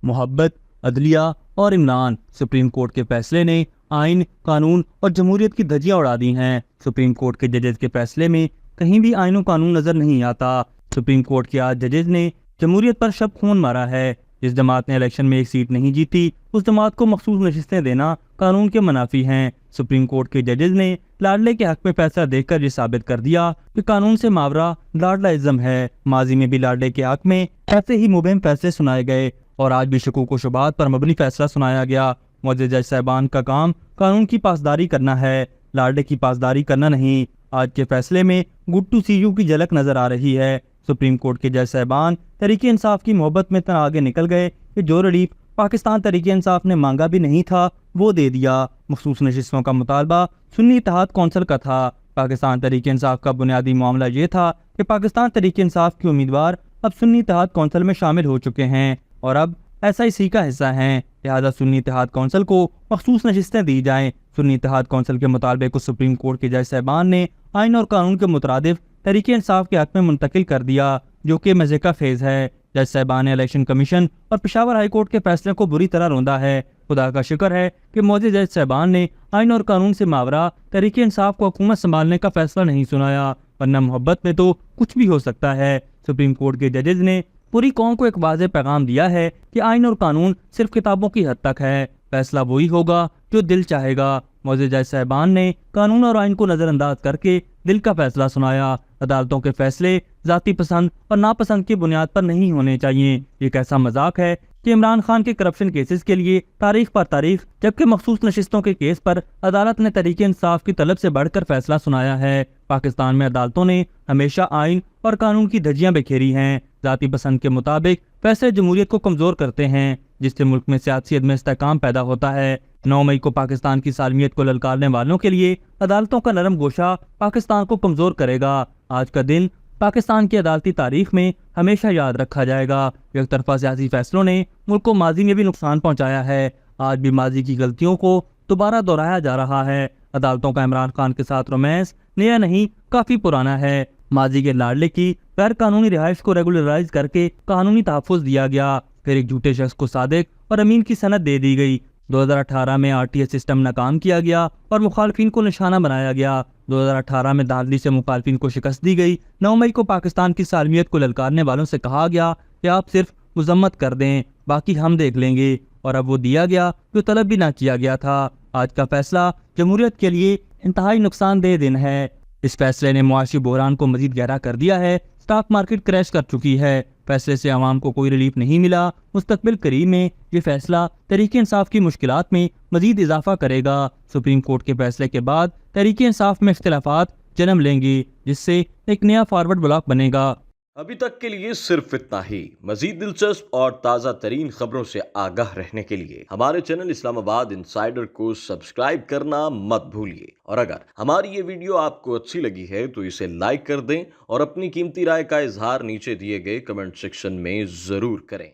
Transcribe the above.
محبت، عدلیہ اور امنان۔ سپریم کورٹ کے فیصلے نے آئین، قانون اور جمہوریت کی دھجیاں اڑا دی ہیں۔ سپریم کورٹ کے ججز کے فیصلے میں کہیں بھی آئین و قانون نظر نہیں آتا۔ سپریم کورٹ کے آج ججز نے جمہوریت پر شب خون مارا ہے۔ جس جماعت نے الیکشن میں ایک سیٹ نہیں جیتی، اس جماعت کو مخصوص نشستیں دینا قانون کے منافی ہیں۔ سپریم کورٹ کے ججز نے لاڈلے کے حق میں فیصلہ دے کر یہ ثابت کر دیا کہ قانون سے ماورا لاڈلا ازم ہے۔ ماضی میں بھی لاڈلے کے حق میں ایسے ہی مبہم فیصلے سنائے گئے اور آج بھی شکوک و شبہات پر مبنی فیصلہ سنایا گیا۔ معزز جج صاحبان کا کام قانون کی پاسداری کرنا ہے، لاڈلے کی پاسداری کرنا نہیں۔ آج کے فیصلے میں گڈ ٹو سی یو کی جھلک نظر آ رہی ہے۔ سپریم کورٹ کے جج صاحبان تحریک انصاف کی محبت میں اتنا آگے نکل گئے کہ جو ریلیف پاکستان تحریک انصاف نے مانگا بھی نہیں تھا وہ دے دیا۔ مخصوص نشستوں کا مطالبہ سنی اتحاد کونسل کا تھا۔ پاکستان تحریک انصاف کا بنیادی معاملہ یہ تھا کہ پاکستان تحریک انصاف کے امیدوار اب سنی اتحاد کونسل میں شامل ہو چکے ہیں اور اب ایسا اسی کا حصہ ہیں، لہذا سنی اتحاد کونسل کو مخصوص نشستیں دی جائیں۔ سنی اتحاد کونسل کے مطالبے کو سپریم کورٹ کے جج صاحبان نے آئین اور قانون کے مترادف تحریک انصاف کے حق میں منتقل کر دیا، جو کہ مزے کا فیض ہے۔ جج صاحبان نے الیکشن کمیشن اور پشاور ہائی کورٹ کے فیصلے کو بری طرح روندا ہے۔ خدا کا شکر ہے کہ معزز جج صاحبان نے آئین اور قانون سے ماورا تحریک انصاف کو حکومت سنبھالنے کا فیصلہ نہیں سنایا، ورنہ محبت میں تو کچھ بھی ہو سکتا ہے۔ سپریم کورٹ کے ججز نے پوری قوم کو ایک واضح پیغام دیا ہے کہ آئین اور قانون صرف کتابوں کی حد تک ہے، فیصلہ وہی ہوگا جو دل چاہے گا۔ معزز جج صاحبان نے قانون اور آئین کو نظر انداز کر کے دل کا فیصلہ سنایا۔ عدالتوں کے فیصلے ذاتی پسند اور ناپسند کی بنیاد پر نہیں ہونے چاہیے۔ یہ کیسا مذاق ہے کہ عمران خان کے کرپشن کیسز کے لیے تاریخ پر تاریخ، جبکہ مخصوص نشستوں کے کیس پر عدالت نے تحریک انصاف کی طلب سے بڑھ کر فیصلہ سنایا ہے۔ پاکستان میں عدالتوں نے ہمیشہ آئین اور قانون کی دھجیاں بکھیری ہیں۔ ذاتی پسند کے مطابق فیصلے جمہوریت کو کمزور کرتے ہیں، جس سے ملک میں سیاسی عدم استحکام پیدا ہوتا ہے۔ 9 مئی کو پاکستان کی سالمیت کو للکارنے والوں کے لیے عدالتوں کا نرم گوشہ پاکستان کو کمزور کرے گا۔ آج کا دن پاکستان کی عدالتی تاریخ میں ہمیشہ یاد رکھا جائے گا۔ یک طرفہ سیاسی فیصلوں نے ملک کو ماضی میں بھی نقصان پہنچایا ہے، آج بھی ماضی کی غلطیوں کو دوبارہ دہرایا جا رہا ہے۔ عدالتوں کا عمران خان کے ساتھ رومانس نیا نہیں، کافی پرانا ہے۔ ماضی کے لاڈلے کی غیر قانونی رہائش کو ریگولرائز کر کے قانونی تحفظ دیا گیا، پھر ایک جھوٹے شخص کو صادق اور امین کی سند دے دی گئی۔ 2018 میں RTS سسٹم ناکام کیا گیا اور مخالفین کو نشانہ بنایا گیا۔ 2018 میں دھاندلی سے مخالفین کو شکست دی گئی۔ 9 مئی کو پاکستان کی سالمیت کو للکارنے والوں سے کہا گیا کہ آپ صرف مذمت کر دیں، باقی ہم دیکھ لیں گے، اور اب وہ دیا گیا جو طلب بھی نہ کیا گیا تھا۔ آج کا فیصلہ جمہوریت کے لیے انتہائی نقصان دہ دن ہے۔ اس فیصلے نے معاشی بحران کو مزید گہرا کر دیا ہے۔ اسٹاک مارکیٹ کریش کر چکی ہے۔ فیصلے سے عوام کو کوئی ریلیف نہیں ملا۔ مستقبل قریب میں یہ فیصلہ تحریک انصاف کی مشکلات میں مزید اضافہ کرے گا۔ سپریم کورٹ کے فیصلے کے بعد تحریک انصاف میں اختلافات جنم لیں گے، جس سے ایک نیا فارورڈ بلاک بنے گا۔ ابھی تک کے لیے صرف اتنا ہی۔ مزید دلچسپ اور تازہ ترین خبروں سے آگاہ رہنے کے لیے ہمارے چینل اسلام آباد انسائیڈر کو سبسکرائب کرنا مت بھولیے، اور اگر ہماری یہ ویڈیو آپ کو اچھی لگی ہے تو اسے لائک کر دیں اور اپنی قیمتی رائے کا اظہار نیچے دیے گئے کمنٹ سیکشن میں ضرور کریں۔